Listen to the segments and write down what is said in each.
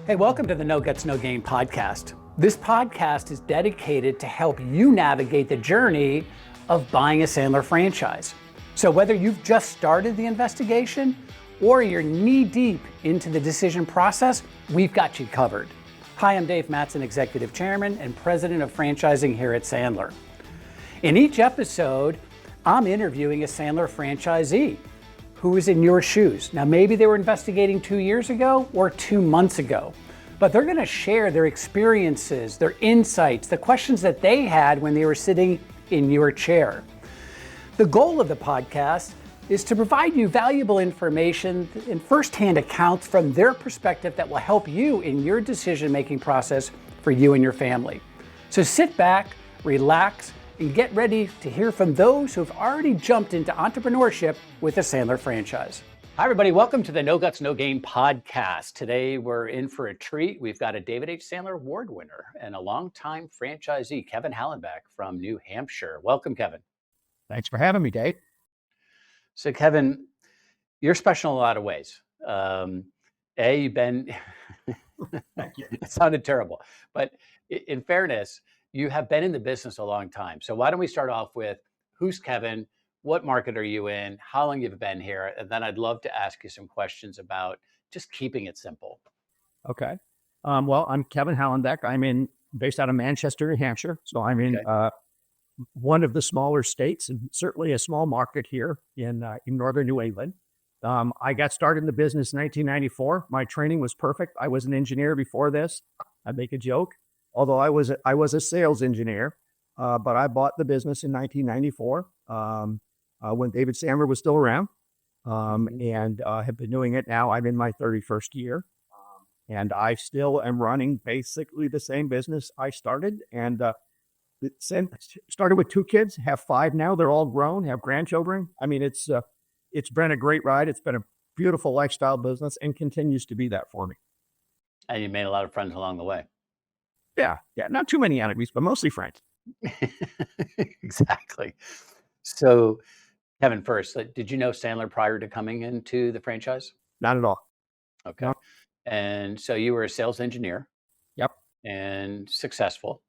Hey, welcome to the No Guts, No Gain podcast. This podcast is dedicated to help you navigate the journey of buying a Sandler franchise. So whether you've just started the investigation or you're knee-deep into the decision process, we've got you covered. Hi, I'm Dave Mattson, Executive Chairman and President of Franchising here at Sandler. In each episode, I'm interviewing a Sandler franchisee who is in your shoes. Now, maybe they were investigating 2 years ago or 2 months ago, but they're gonna share their experiences, their insights, the questions that they had when they were sitting in your chair. The goal of the podcast is to provide you valuable information and firsthand accounts from their perspective that will help you in your decision-making process for you and your family. So sit back, relax, and get ready to hear from those who have already jumped into entrepreneurship with a Sandler franchise. Hi, everybody. Welcome to the No Guts, No Gain podcast. Today, we're in for a treat. We've got a David H. Sandler Award winner and a longtime franchisee, Kevin Hallenbeck from New Hampshire. Welcome, Kevin. Thanks for having me, Dave. So, Kevin, you're special in a lot of ways. You've been, Thank you. it sounded terrible, but in fairness, you have been in the business a long time. So why don't we start off with who's Kevin? What market are you in? How long you've been here? And then I'd love to ask you some questions about just keeping it simple. Okay. Well, I'm Kevin Hallenbeck. Based out of Manchester, New Hampshire. So I'm in one of the smaller states and certainly a small market here in northern New England. I got started in the business in 1994. My training was perfect. I was an engineer before this. I make a joke, although I was a sales engineer, but I bought the business in 1994 when David Sandler was still around, and have been doing it now. I'm in my 31st year, and I still am running basically the same business I started. And started with 2 kids, have 5 now. They're all grown, have grandchildren. I mean, it's been a great ride. It's been a beautiful lifestyle business and continues to be that for me. And you made a lot of friends along the way. Yeah. Not too many enemies, but mostly friends. Exactly. So, Kevin, first, did you know Sandler prior to coming into the franchise? Not at all. Okay. No. And so you were a sales engineer. Yep. And successful.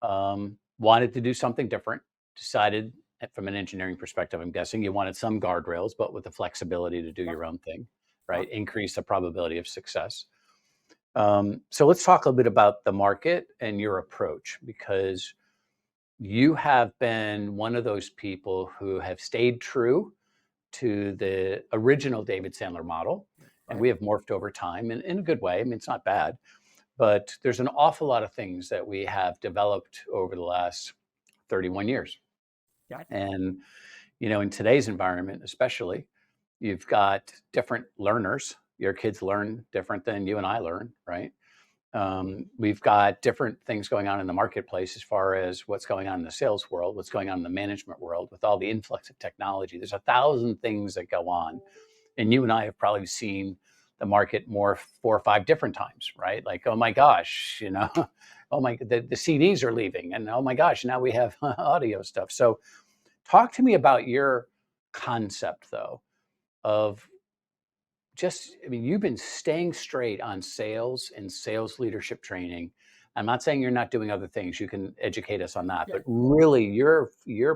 Wanted to do something different. Decided from an engineering perspective, I'm guessing you wanted some guardrails, but with the flexibility to do your own thing, right? Increase the probability of success. So let's talk a little bit about the market and your approach, because you have been one of those people who have stayed true to the original David Sandler model. And we have morphed over time in a good way. I mean, it's not bad, but there's an awful lot of things that we have developed over the last 31 years. Yeah. And, in today's environment, especially, you've got different learners. Your kids learn different than you and I learn, right? We've got different things going on in the marketplace as far as what's going on in the sales world, what's going on in the management world with all the influx of technology. There's 1,000 things that go on. And you and I have probably seen the market more 4 or 5 different times, right? Like, oh my gosh, oh my, the CDs are leaving. And oh my gosh, now we have audio stuff. So talk to me about your concept though, of you've been staying straight on sales and sales leadership training. I'm not saying you're not doing other things. You can educate us on that, but really your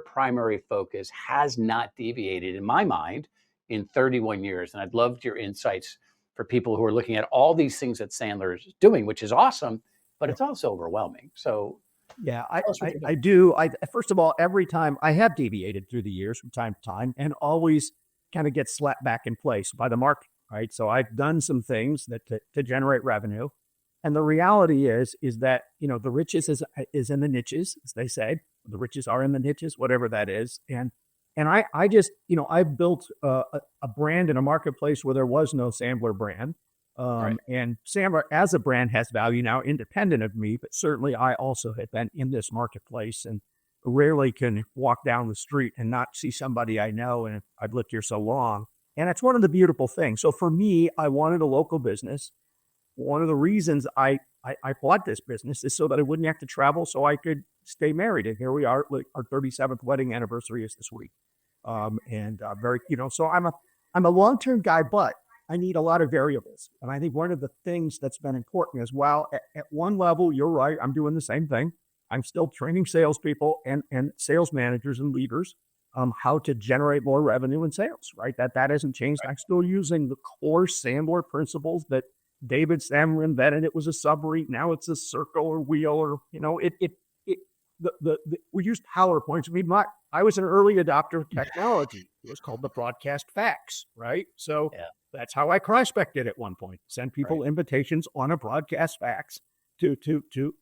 primary focus has not deviated in my mind in 31 years. And I'd love your insights for people who are looking at all these things that Sandler is doing, which is awesome, but it's also overwhelming. So yeah, I do. First of all, every time I have deviated through the years from time to time and always kind of get slapped back in place by the market, right? So I've done some things that to generate revenue. And the reality is that, the riches is in the niches, as they say. The riches are in the niches, whatever that is. And I just, I've built a brand in a marketplace where there was no Sandler brand. Right. And Sandler as a brand has value now independent of me, but certainly I also have been in this marketplace and rarely can walk down the street and not see somebody I know. And I've lived here so long. And it's one of the beautiful things. So for me, I wanted a local business. One of the reasons I bought this business is so that I wouldn't have to travel, so I could stay married. And here we are, like our 37th wedding anniversary is this week. So I'm a long-term guy, but I need a lot of variables. And I think one of the things that's been important is, while at one level, you're right, I'm doing the same thing. I'm still training salespeople and sales managers and leaders how to generate more revenue and sales, right? That hasn't changed. I'm still using the core Sandler principles that David Sandler invented. It was a subrete. Now it's a circle or wheel, or, we used PowerPoints. I was an early adopter of technology. It was called the broadcast fax, right? So that's how I prospected at one point. Send people invitations on a broadcast fax to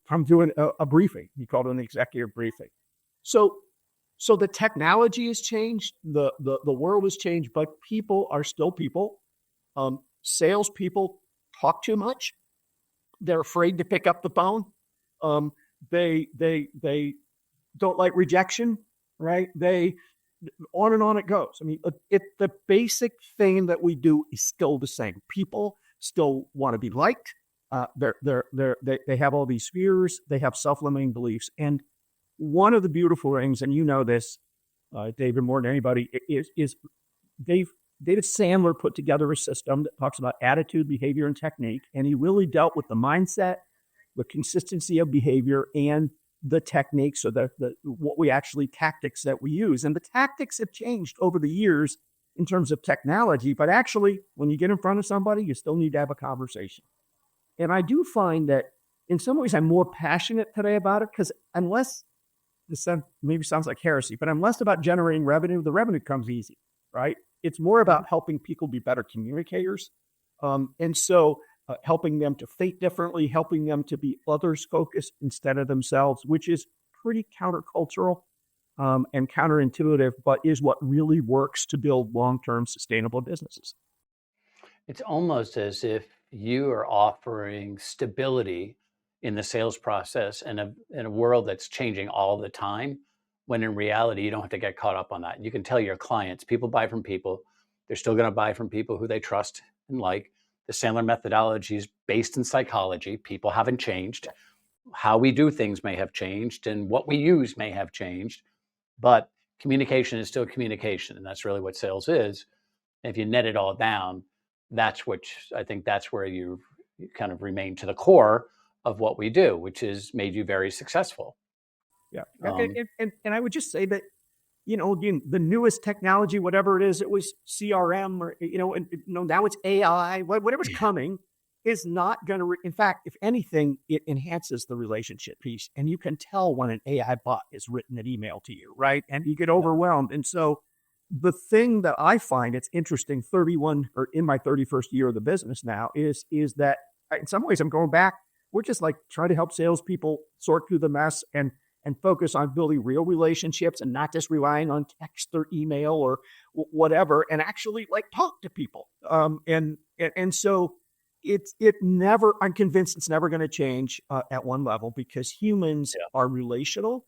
from doing a briefing. He called it an executive briefing. So the technology has changed, the world has changed, but people are still people. Salespeople talk too much. They're afraid to pick up the phone. They don't like rejection, right? On and on it goes. I mean, the basic thing that we do is still the same. People still want to be liked. They have all these fears. They have self-limiting beliefs. And one of the beautiful things, and you know this, David, more than anybody, is David Sandler put together a system that talks about attitude, behavior, and technique. And he really dealt with the mindset, the consistency of behavior, and the techniques, or tactics that we use. And the tactics have changed over the years in terms of technology, but actually, when you get in front of somebody, you still need to have a conversation. And I do find that in some ways I'm more passionate today about it, because this maybe sounds like heresy, but I'm less about generating revenue. The revenue comes easy, right? It's more about helping people be better communicators. And so helping them to think differently, helping them to be others focused instead of themselves, which is pretty countercultural and counterintuitive, but is what really works to build long-term sustainable businesses. It's almost as if you are offering stability in the sales process in a world that's changing all the time, when in reality, you don't have to get caught up on that. You can tell your clients, people buy from people. They're still going to buy from people who they trust and like. The Sandler methodology is based in psychology. People haven't changed. How we do things may have changed, and what we use may have changed, but communication is still communication. And that's really what sales is. And if you net it all down, that's where you kind of remain to the core of what we do, which is made you very successful. Yeah. And I would just say that, again, the newest technology, whatever it is, it was CRM or, now it's AI, whatever's coming is not going to, in fact, if anything, it enhances the relationship piece. And you can tell when an AI bot has written an email to you, right? And you get overwhelmed. And so the thing that I find it's interesting, in my 31st year of the business now, is that in some ways I'm going back. We're just like trying to help salespeople sort through the mess and focus on building real relationships and not just relying on text or email or whatever, and actually talk to people. And so I'm convinced it's never going to change at one level, because humans are relational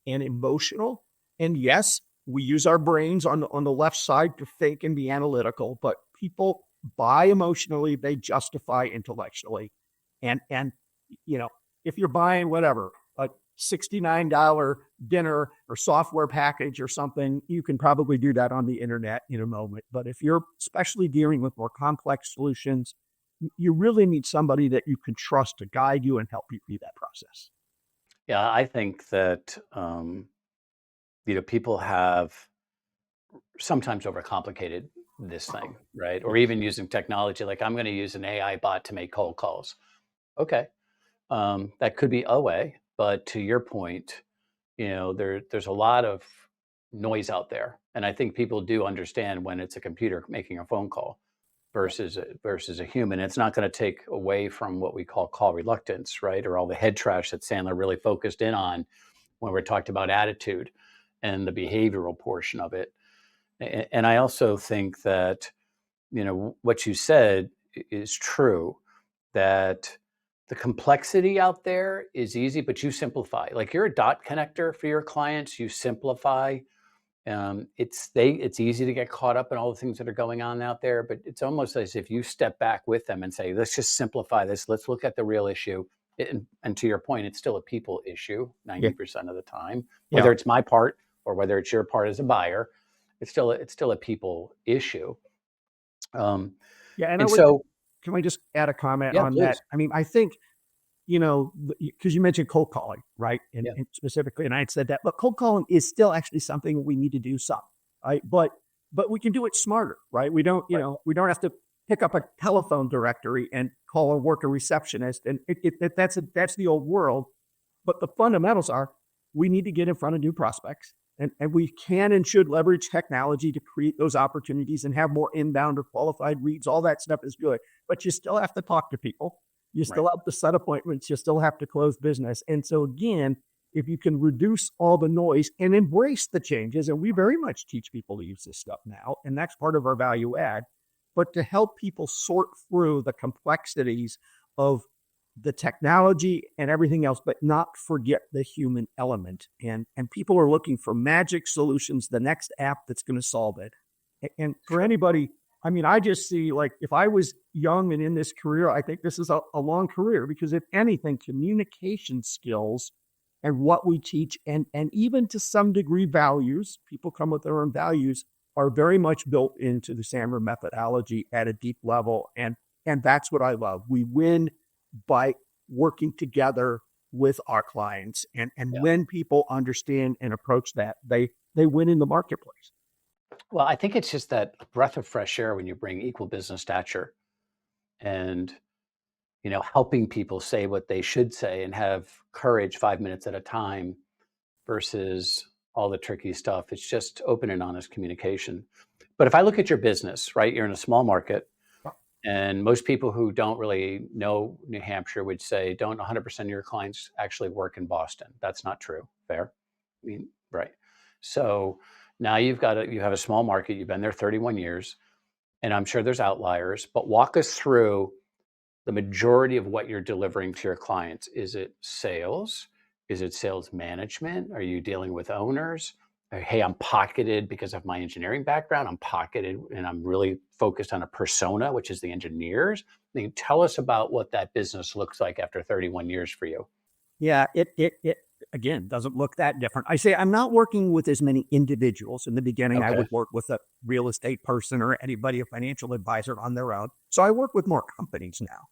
and emotional. And yes, we use our brains on the left side to think and be analytical, but people buy emotionally, they justify intellectually. And if you're buying whatever, a $69 dinner or software package or something, you can probably do that on the internet in a moment. But if you're especially dealing with more complex solutions, you really need somebody that you can trust to guide you and help you through that process. Yeah, I think that people have sometimes overcomplicated this thing, right? Or even using technology, like I'm going to use an AI bot to make cold calls. Okay, that could be a way, but to your point, there's a lot of noise out there, and I think people do understand when it's a computer making a phone call versus a human. It's not going to take away from what we call reluctance, right? Or all the head trash that Sandler really focused in on when we talked about attitude and the behavioral portion of it. And I also think that, what you said is true, that the complexity out there is easy, but you simplify. Like, you're a dot connector for your clients, you simplify. It's easy to get caught up in all the things that are going on out there, but it's almost as if you step back with them and say, let's just simplify this. Let's look at the real issue. And to your point, it's still a people issue 90% of the time, whether it's my part or whether it's your part as a buyer. It's still a people issue. Yeah. And so, Can I just add a comment yeah, on that? please. I mean, I think, because you mentioned cold calling, right? Yeah, And specifically, and I had said that, but cold calling is still actually something we need to do some, right? But we can do it smarter, right? We don't, right. we don't have to pick up a telephone directory and call or work a receptionist. And that's the old world. But the fundamentals are we need to get in front of new prospects. And we can and should leverage technology to create those opportunities and have more inbound or qualified leads. All that stuff is good. But you still have to talk to people. You Right. still have to set appointments. You still have to close business. And so, again, if you can reduce all the noise and embrace the changes, and we very much teach people to use this stuff now, and that's part of our value add, but to help people sort through the complexities of the technology and everything else, but not forget the human element. And people are looking for magic solutions, the next app that's going to solve it. And for anybody, I mean, I just see, like, if I was young and in this career, I think this is a long career, because if anything, communication skills and what we teach, and even to some degree values, people come with their own values, are very much built into the Sandler methodology at a deep level. And that's what I love. We win by working together with our clients. And Yeah. when people understand and approach that, they win in the marketplace. Well, I think it's just that breath of fresh air when you bring equal business stature and, helping people say what they should say and have courage 5 minutes at a time versus all the tricky stuff. It's just open and honest communication. But if I look at your business, right, you're in a small market, and most people who don't really know New Hampshire would say, don't 100% of your clients actually work in Boston. That's not true. Fair? I mean, right. So now you have a small market. You've been there 31 years, and I'm sure there's outliers, but walk us through the majority of what you're delivering to your clients. Is it sales? Is it sales management? Are you dealing with owners? Hey, I'm pocketed because of my engineering background. I'm pocketed and I'm really focused on a persona, which is the engineers. I mean, tell us about what that business looks like after 31 years for you. Yeah, it again doesn't look that different. I say I'm not working with as many individuals. In the beginning, I Okay. would work with a real estate person or anybody, a financial advisor on their own. So I work with more companies now,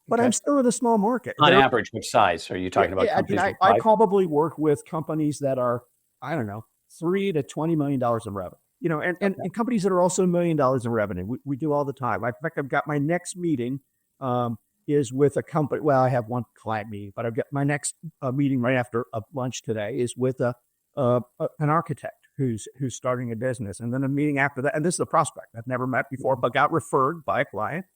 but I'm Okay. still in a small market. On average, what size are you talking about? I mean, Companies with I five? probably work with companies that are, I don't know, $3 to $20 million in revenue. And companies that are also $1 million in revenue. We do all the time. In fact, I've got my next meeting is with a company. Well, I have one client meeting, but I've got my next meeting right after lunch today is with an architect who's starting a business, and then a meeting after that. And this is a prospect I've never met before, but got referred by a client.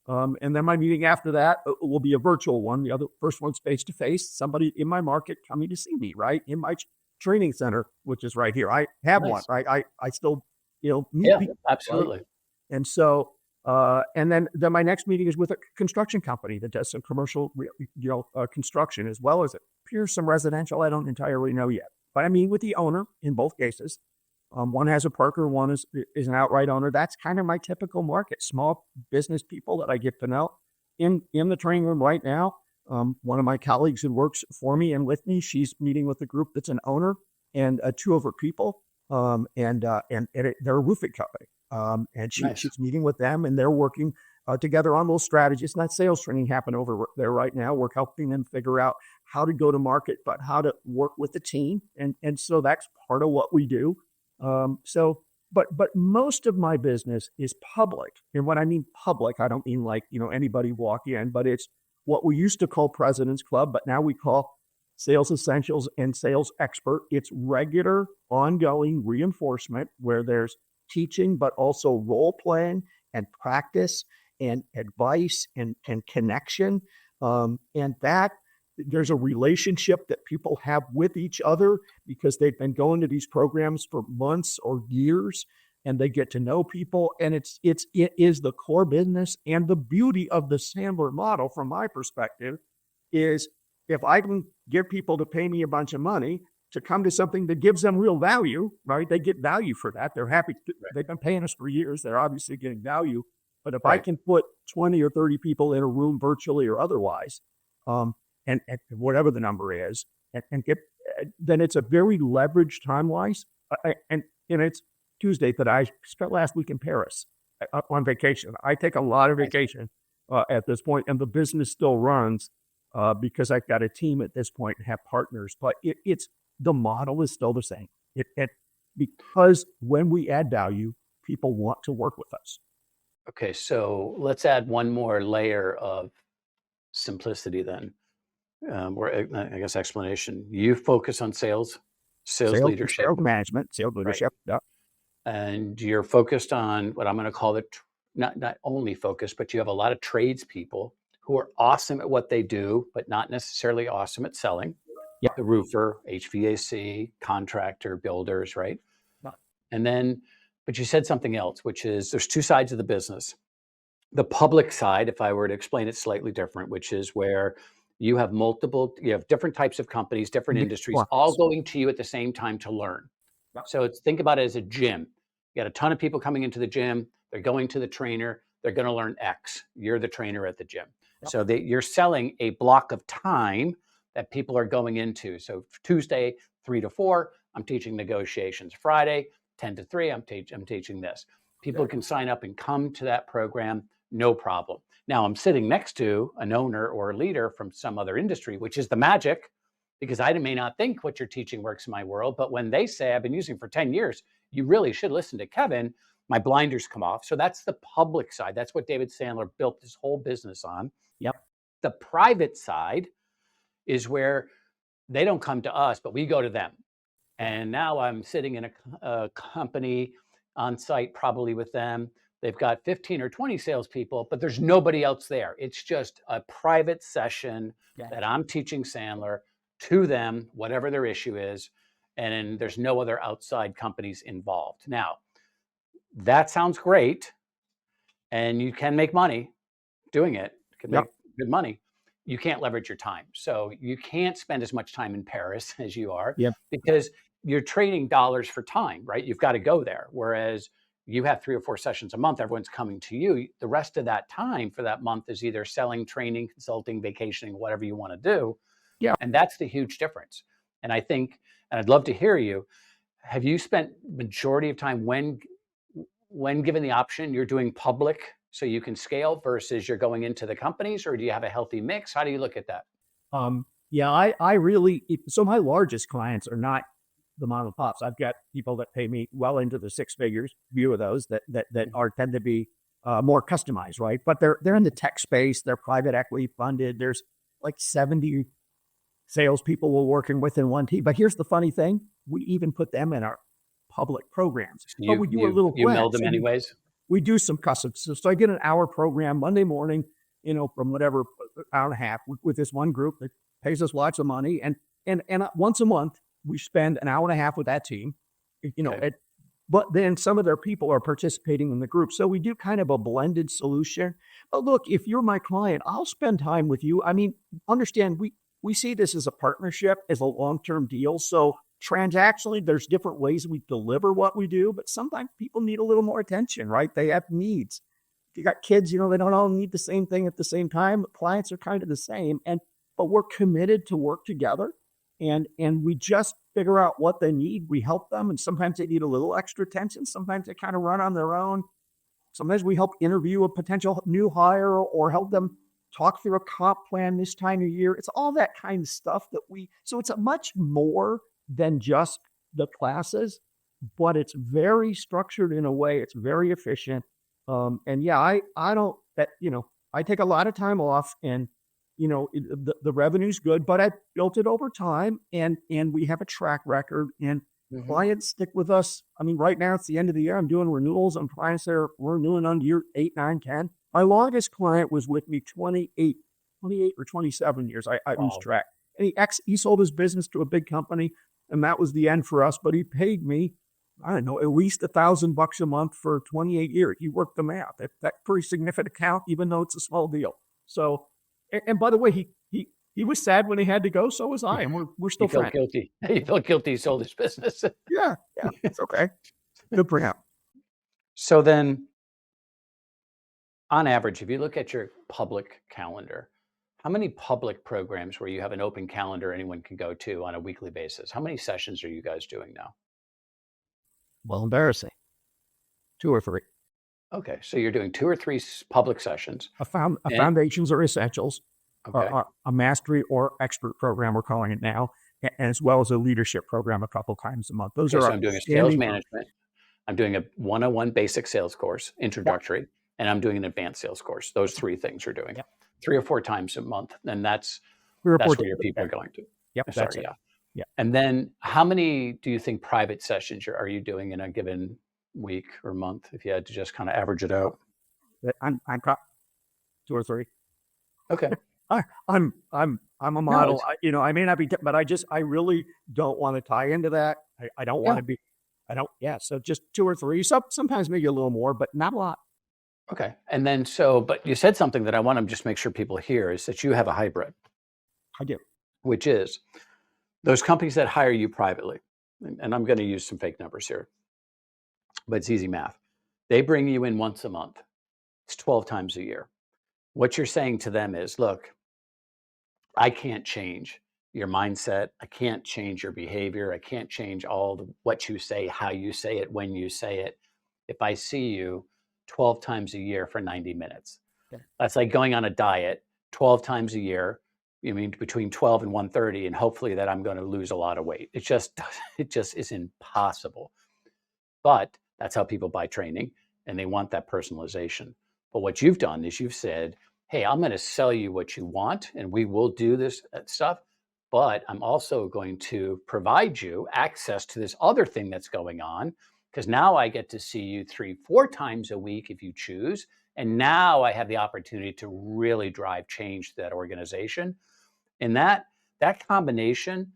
And then my meeting after that will be a virtual one. The first one's face to face. Somebody in my market coming to see me, right, in my training center, which is right here. I have one, Nice. right. I still meet Yeah, people, right? absolutely. And so, and then my next meeting is with a construction company that does some commercial, construction, as well as some residential. I don't entirely know yet, but I mean with the owner in both cases. One has a Parker, one is an outright owner. That's kind of my typical market, small business people that I get to know. In the training room right now, one of my colleagues who works for me and with me, she's meeting with a group that's an owner and two of her people, and they're a roofing company. And Nice. she's meeting with them, and they're working together on those strategies. Not sales training happen over there right now. We're helping them figure out how to go to market, but how to work with the team. And so that's part of what we do. But most of my business is public. And when I mean public, I don't mean like, anybody walk in, but it's what we used to call President's Club, but now we call Sales Essentials and Sales Expert. It's regular, ongoing reinforcement where there's teaching, but also role playing and practice and advice and connection. And that there's a relationship that people have with each other because they've been going to these programs for months or years, and they get to know people. And it is the core business. And the beauty of the Sandler model, from my perspective, is if I can get people to pay me a bunch of money to come to something that gives them real value, right? They get value for that. They're happy. They've been paying us for years. They're obviously getting value. But if I can put 20 or 30 people in a room virtually or otherwise, and whatever the number is, and get, then it's a very leveraged time-wise. And it's Tuesday that I spent last week in Paris. on vacation. I take a lot of vacation at this point, and the business still runs because I've got a team at this point and have partners. But it's the model is still the same. Because when we add value, people want to work with us. Okay, so let's add one more layer of simplicity then, or I guess explanation. You focus on sales leadership, sales management, sales right? leadership. Yeah. And you're focused on what I'm going to call not only focused, but you have a lot of tradespeople who are awesome at what they do, but not necessarily awesome at selling. Yeah. The roofer, HVAC, contractor, builders, right? Yeah. And then, but you said something else, which is there's two sides of the business. The public side, if I were to explain it slightly different, which is where you have different types of companies, different industries, all going to you at the same time to learn. Yeah. So think about it as a gym. You got a ton of people coming into the gym. They're going to the trainer. They're going to learn X. You're the trainer at the gym. Yep. So you're selling a block of time that people are going into. So Tuesday, 3 to 4, I'm teaching negotiations. Friday, 10 to 3, I'm teaching this. People can sign up and come to that program, no problem. Now I'm sitting next to an owner or a leader from some other industry, which is the magic, because I may not think what you're teaching works in my world, but when they say I've been using for 10 years, you really should listen to Kevin, my blinders come off. So that's the public side. That's what David Sandler built his whole business on. Yep. The private side is where they don't come to us, but we go to them. And now I'm sitting in a company on site, probably with them. They've got 15 or 20 salespeople, but there's nobody else there. It's just a private session that I'm teaching Sandler to them, whatever their issue is. And there's no other outside companies involved. Now, that sounds great. And you can make money doing it. You can make good money. You can't leverage your time. So you can't spend as much time in Paris as you are because you're trading dollars for time, right? You've got to go there. Whereas you have 3 or 4 sessions a month, everyone's coming to you. The rest of that time for that month is either selling, training, consulting, vacationing, whatever you want to do. Yeah. And that's the huge difference. And I think, and I'd love to hear you, have you spent majority of time when given the option, you're doing public so you can scale versus you're going into the companies, or do you have a healthy mix? How do you look at that? I really, so my largest clients are not the mom and pops. I've got people that pay me well into the 6 figures, few of those that tend to be more customized, right? But they're in the tech space, they're private equity funded. There's like 70 salespeople we're working with in one team. But here's the funny thing, we even put them in our public programs. But we do a little you meld them anyways? We do some custom. So I get an hour program Monday morning, from whatever, hour and a half with this one group that pays us lots of money. And once a month, we spend an hour and a half with that team, but then some of their people are participating in the group. So we do kind of a blended solution. But look, if you're my client, I'll spend time with you. I mean, understand, we see this as a partnership, as a long-term deal. So transactionally, there's different ways we deliver what we do, but sometimes people need a little more attention, right? They have needs. If you got kids, they don't all need the same thing at the same time. Clients are kind of the same, but we're committed to work together, and we just figure out what they need. We help them, and sometimes they need a little extra attention. Sometimes they kind of run on their own. Sometimes we help interview a potential new hire or help them talk through a comp plan this time of year. It's all that kind of stuff so it's a much more than just the classes, but it's very structured in a way. It's very efficient. I take a lot of time off, and the revenue's good, but I built it over time, and we have a track record, and clients stick with us. I mean, right now it's the end of the year. I'm doing renewals on clients that are renewing on year 8, 9, 10. My longest client was with me 28 or 27 years. I lose track. And he sold his business to a big company, and that was the end for us. But he paid me, I don't know, at least $1,000 a month for 28 years. He worked the math. That's pretty significant account, even though it's a small deal. So, and by the way, he was sad when he had to go. So was I, and we're still friends. Guilty. He felt guilty. He sold his business. Yeah, it's okay. Good for him. So then, on average, if you look at your public calendar, how many public programs where you have an open calendar anyone can go to on a weekly basis? How many sessions are you guys doing now? Well, embarrassing. 2 or 3. Okay. So you're doing 2 or 3 public sessions. A And foundations or essentials, okay. a mastery or expert program, we're calling it now, as well as a leadership program a couple times a month. Those Okay. are So our I'm doing a sales standing group. management. I'm doing a 101 basic sales course, Yep, introductory, and I'm doing an advanced sales course. Those 3 things you're doing yep. 3 or 4 times a month. And that's 3 or 4 where days your a people are week. going to. Yep, that's Sorry. it. Yeah. Yeah. And then how many do you think private sessions are you doing in a given week or month if you had to just kind of average it out? I'm 2 or 3. Okay. I'm a No, model. I may not be, but I really don't want to tie into that. I don't want yeah. to be, I don't, yeah. So just 2 or 3, sometimes maybe a little more, but not a lot. Okay. And then but you said something that I want to just make sure people hear is that you have a hybrid, I do. which is those companies that hire you privately. And I'm going to use some fake numbers here, but it's easy math. They bring you in once a month. It's 12 times a year. What you're saying to them is, look, I can't change your mindset. I can't change your behavior. I can't change what you say, how you say it, when you say it. If I see you 12 times a year for 90 minutes, Okay. that's like going on a diet 12 times a year. You mean between 12 and 130, and hopefully that I'm going to lose a lot of weight. It just is impossible. But that's how people buy training, and they want that personalization. But what you've done is you've said, hey, I'm going to sell you what you want, and we will do this stuff. But I'm also going to provide you access to this other thing that's going on, because now I get to see you 3, 4 times a week if you choose. And now I have the opportunity to really drive change to that organization. And that combination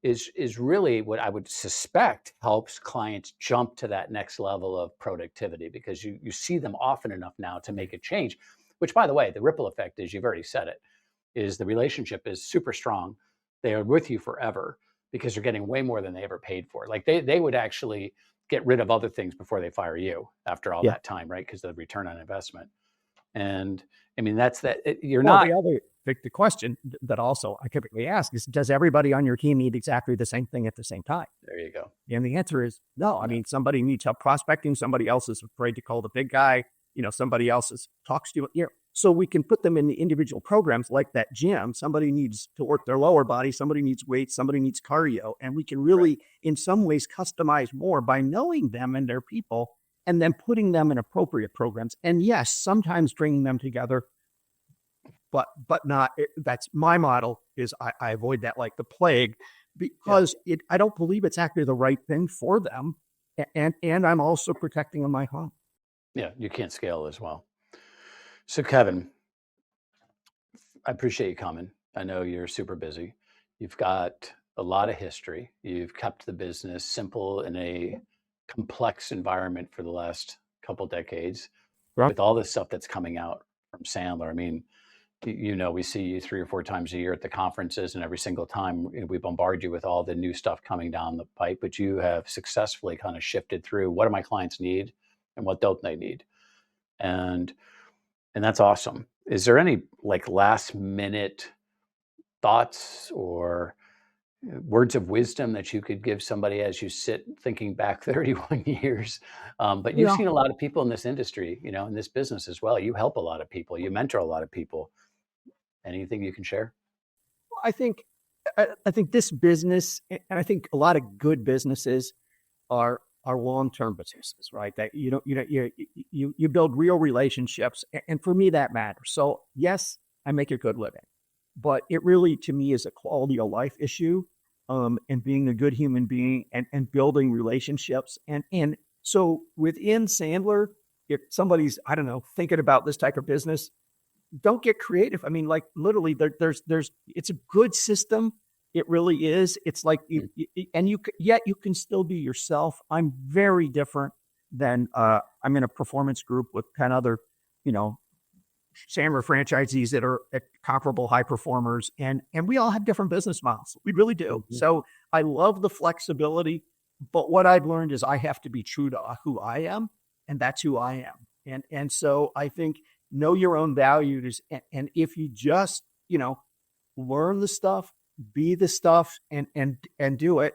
is really what I would suspect helps clients jump to that next level of productivity, because you see them often enough now to make a change, which, by the way, the ripple effect is, you've already said it, is the relationship is super strong. They are with you forever because you're getting way more than they ever paid for. Like they would actually get rid of other things before they fire you after all Yeah. that time, right? Because of the return on investment. And I mean, that's that. You're Well, not. the question that also I typically ask is, does everybody on your team need exactly the same thing at the same time? There you go. And the answer is no. I No. mean, somebody needs help prospecting. Somebody else is afraid to call the big guy. Somebody else talks to you. So we can put them in the individual programs like that gym. Somebody needs to work their lower body. Somebody needs weight. Somebody needs cardio. And we can really, in some ways, customize more by knowing them and their people, and then putting them in appropriate programs. And yes, sometimes bringing them together, but not. That's my model. Is I avoid that like the plague, because I don't believe it's actually the right thing for them, and I'm also protecting my home. Yeah, you can't scale as well. So Kevin, I appreciate you coming. I know you're super busy. You've got a lot of history. You've kept the business simple in a complex environment for the last couple decades, Right. with all this stuff that's coming out from Sandler. I mean, we see you 3 or 4 times a year at the conferences, and every single time we bombard you with all the new stuff coming down the pipe, but you have successfully kind of shifted through what do my clients need and what don't they need. And that's awesome. Is there any like last minute thoughts or words of wisdom that you could give somebody as you sit thinking back 31 years? But you've Yeah. seen a lot of people in this industry, in this business as well. You help a lot of people, you mentor a lot of people. Anything you can share? I think I think this business, and I think a lot of good businesses are long-term businesses, right? That you build real relationships, and for me that matters. So yes, I make a good living, but it really to me is a quality of life issue, and being a good human being and building relationships, and so within Sandler, if somebody's, I don't know, thinking about this type of business, don't get creative. I mean, like literally, there's it's a good system. It really is. It's like yet you can still be yourself. I'm very different than I'm in a performance group with 10 other, Sandler franchisees that are at comparable high performers, and we all have different business models. We really do. Mhm. So I love the flexibility, but what I've learned is I have to be true to who I am, and that's who I am. And so I think know your own values, and if you just learn the stuff, be the stuff, and do it,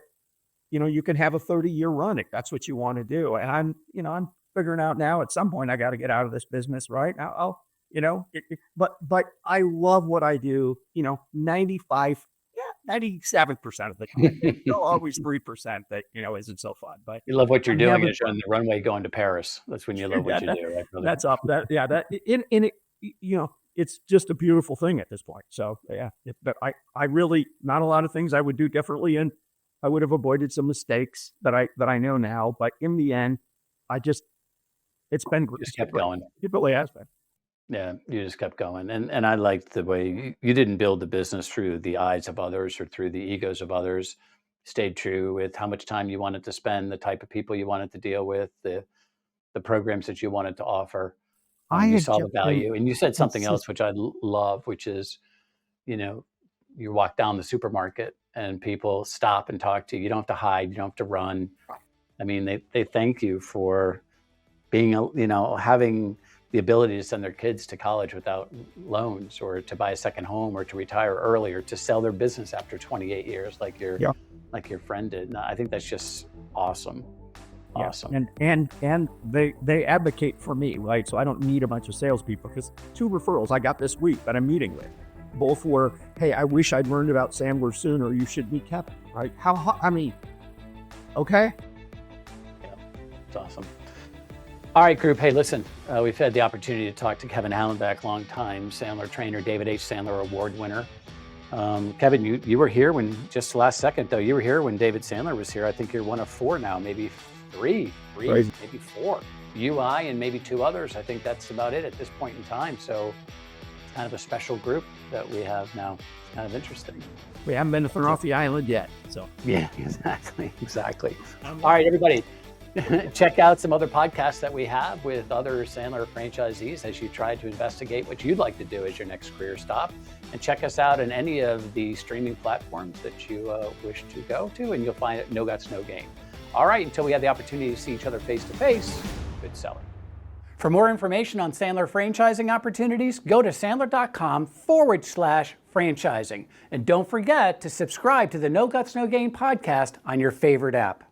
you can have a 30-year run if that's what you want to do. And I'm figuring out now at some point I got to get out of this business, right? But I love what I do, 97% of the time. There's still always 3% that, isn't so fun. But you love what you're I'm doing having as you're on the runway going to Paris. That's when you love what you do. Right? That's up. It's just a beautiful thing at this point. So but I really, not a lot of things I would do differently, and I would have avoided some mistakes that I know now. But in the end, it's been great. Just kept going. It really has been. Yeah, you just kept going. And I liked the way you didn't build the business through the eyes of others or through the egos of others. Stayed true with how much time you wanted to spend, the type of people you wanted to deal with, the programs that you wanted to offer. You saw the value. And you said something else, which I love, which is, you walk down the supermarket and people stop and talk to you. You don't have to hide. You don't have to run. I mean, they thank you for being, having the ability to send their kids to college without loans, or to buy a second home, or to retire early, or to sell their business after 28 years, like your friend did. And I think that's just awesome. Awesome. And they advocate for me, right? So I don't need a bunch of salespeople, because 2 referrals I got this week that I'm meeting with, both were, hey, I wish I'd learned about Sandler sooner. You should meet Kevin, right? Okay. Yeah, it's awesome. All right, group. Hey, listen, we've had the opportunity to talk to Kevin Hallenbeck, longtime Sandler trainer, David H. Sandler Award winner. Kevin, you were here when, just last second though, you were here when David Sandler was here. I think you're one of 4 now, maybe three, maybe 4. You, I, and maybe 2 others. I think that's about it at this point in time. So it's kind of a special group that we have now. It's kind of interesting. We haven't been thrown off the island yet. So yeah, exactly. All right, everybody. Check out some other podcasts that we have with other Sandler franchisees as you try to investigate what you'd like to do as your next career stop. And check us out on any of the streaming platforms that you wish to go to, and you'll find it No Guts, No Game. All right, until we have the opportunity to see each other face to face, good selling. For more information on Sandler franchising opportunities, go to sandler.com/franchising. And don't forget to subscribe to the No Guts, No Game podcast on your favorite app.